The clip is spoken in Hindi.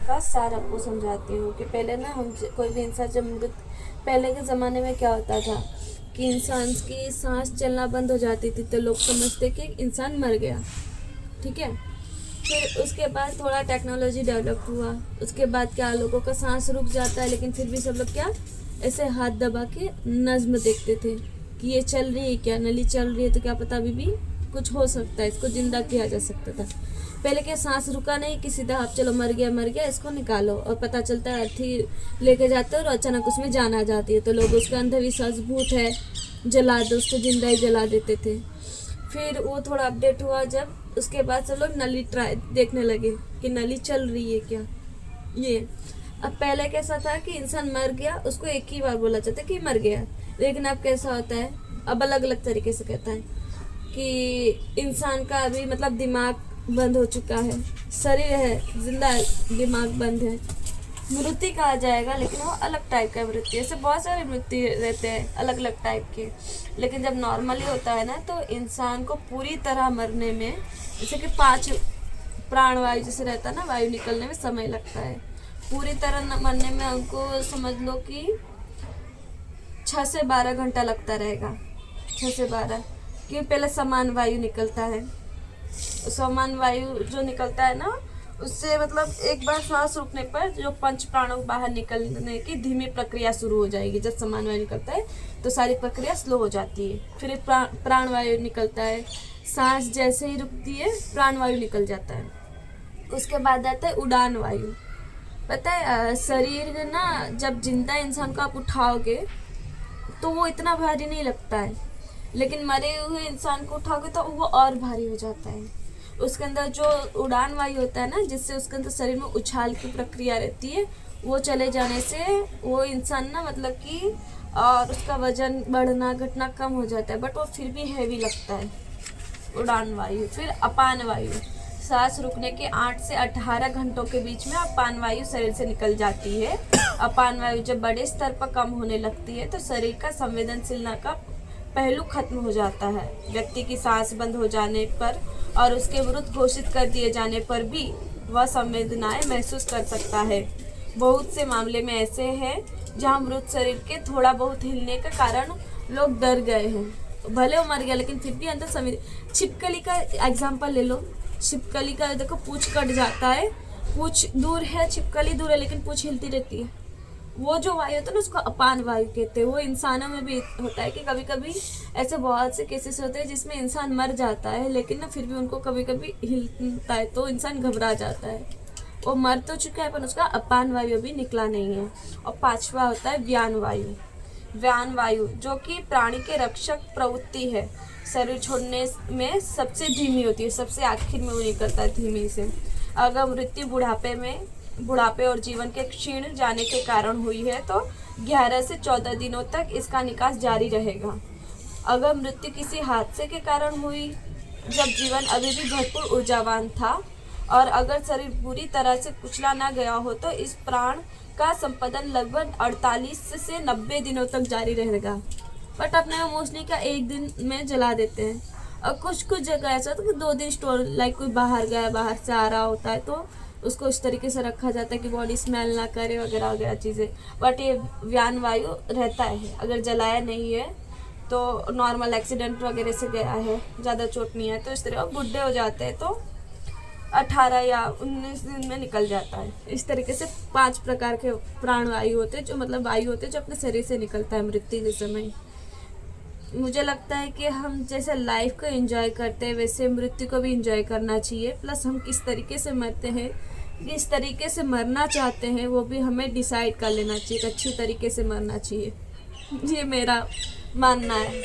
का सार आपको समझाती हूँ कि पहले ना हम कोई भी इंसान जब पहले के ज़माने में क्या होता था कि इंसान की सांस चलना बंद हो जाती थी तो लोग समझते कि इंसान मर गया। ठीक है। फिर उसके बाद थोड़ा टेक्नोलॉजी डेवलप हुआ। उसके बाद क्या, लोगों का सांस रुक जाता है लेकिन फिर भी सब लोग क्या ऐसे हाथ दबा के नज्म देखते थे कि ये चल रही है, क्या नली चल रही है, तो क्या पता अभी भी कुछ हो सकता है, इसको जिंदा किया जा सकता था। पहले क्या सांस रुका नहीं कि सीधा आप चलो मर गया इसको निकालो, और पता चलता है अर्थी लेके जाते हैं और अचानक उसमें जान आ जाती है तो लोग उसका अंधविश्वास भूत है जला दो, उसको जिंदा ही जला देते थे। फिर वो थोड़ा अपडेट हुआ जब, उसके बाद सब लोग नली ट्राई देखने लगे कि नली चल रही है क्या ये। अब पहले कैसा था कि इंसान मर गया उसको एक ही बार बोला जाता कि मर गया, लेकिन अब कैसा होता है, अब अलग अलग तरीके से कहता है कि इंसान का अभी मतलब दिमाग बंद हो चुका है, शरीर है जिंदा है, दिमाग बंद है। मृत्यु कहा जाएगा लेकिन वो अलग टाइप का मृत्यु, ऐसे बहुत सारे मृत्यु रहते हैं अलग अलग टाइप के। लेकिन जब नॉर्मली होता है ना तो इंसान को पूरी तरह मरने में, जैसे कि 5 प्राणवायु जैसे रहता है ना, वायु निकलने में समय लगता है। पूरी तरह मरने में उनको समझ लो कि 6 से 12 घंटा लगता रहेगा। 6 से 12, क्योंकि पहले समान वायु निकलता है। समान वायु जो निकलता है ना, उससे मतलब एक बार सांस रुकने पर जो 5 प्राणों बाहर निकलने की धीमी प्रक्रिया शुरू हो जाएगी। जब समान वायु निकलता है तो सारी प्रक्रिया स्लो हो जाती है। फिर एक प्राण वायु निकलता है, सांस जैसे ही रुकती है प्राण वायु निकल जाता है। उसके बाद आता है उड़ान वायु। पता है शरीर ना, जब जिंदा इंसान को आप उठाओगे तो वो इतना भारी नहीं लगता है, लेकिन मरे हुए इंसान को उठाओगे तो वो और भारी हो जाता है। उसके अंदर जो उड़ान वायु होता है ना, जिससे उसके अंदर शरीर में उछाल की प्रक्रिया रहती है, वो चले जाने से वो इंसान ना मतलब कि और उसका वजन बढ़ना घटना कम हो जाता है, बट वो फिर भी हैवी लगता है उड़ान वायु। फिर अपान वायु, सांस रुकने के 8 से 18 घंटों के बीच में अपान वायु शरीर से निकल जाती है। अपान वायु जब बड़े स्तर पर कम होने लगती है तो शरीर का संवेदनशीलता का पहलू खत्म हो जाता है। व्यक्ति की सांस बंद हो जाने पर और उसके मृत घोषित कर दिए जाने पर भी वह संवेदनाएं महसूस कर सकता है। बहुत से मामले में ऐसे हैं जहां मृत शरीर के थोड़ा बहुत हिलने के कारण लोग डर गए हैं, भले वो मर गया लेकिन फिर भी अंदर छिपकली का एग्जाम्पल ले लो। छिपकली का देखो, पूंछ कट जाता है, पूंछ दूर है, छिपकली दूर है, लेकिन पूंछ हिलती रहती है। वो जो वायु होता है ना, उसको अपान वायु कहते हैं। वो इंसानों में भी होता है कि कभी कभी ऐसे बहुत से केसेस होते हैं जिसमें इंसान मर जाता है लेकिन ना फिर भी उनको कभी कभी हिलता है तो इंसान घबरा जाता है। वो मर तो चुका है पर उसका अपान वायु भी निकला नहीं है। और 5वां होता है व्यान वायु। व्यान वायु जो कि प्राणी के रक्षक प्रवृत्ति है, शरीर छोड़ने में सबसे धीमी होती है, सबसे आखिर में वो निकलता है धीमी से। अगर मृत्यु बुढ़ापे और जीवन के क्षीण जाने के कारण हुई है तो 11 से 14 दिनों तक इसका निकास जारी रहेगा। अगर मृत्यु किसी हादसे के कारण हुई जब जीवन अभी भी भरपूर ऊर्जावान था और अगर शरीर पूरी तरह से कुचला ना गया हो तो इस प्राण का संपादन लगभग 48 से 90 दिनों तक जारी रहेगा। बट अपने मोस्टली का 1 दिन में जला देते हैं। और कुछ जगह ऐसा होता है कि 2 दिन स्टोर, लाइक कोई बाहर गया, बाहर से आ रहा होता है तो उसको इस तरीके से रखा जाता है कि बॉडी स्मेल ना करे वगैरह वगैरह चीज़ें। बट ये व्यान वायु रहता है, अगर जलाया नहीं है तो नॉर्मल एक्सीडेंट वगैरह से गया है, ज़्यादा चोट नहीं है तो इस तरह बुढ़े हो जाते हैं तो 18 या 19 दिन में निकल जाता है। इस तरीके से 5 प्रकार के प्राण वायु होते हैं, जो मतलब वायु होते हैं जो अपने शरीर से निकलता है मृत्यु के समय। मुझे लगता है कि हम जैसे लाइफ को एंजॉय करते हैं वैसे मृत्यु को भी एंजॉय करना चाहिए। प्लस हम किस तरीके से मरते हैं, किस तरीके से मरना चाहते हैं, वो भी हमें डिसाइड कर लेना चाहिए, अच्छी तरीके से मरना चाहिए। ये मेरा मानना है।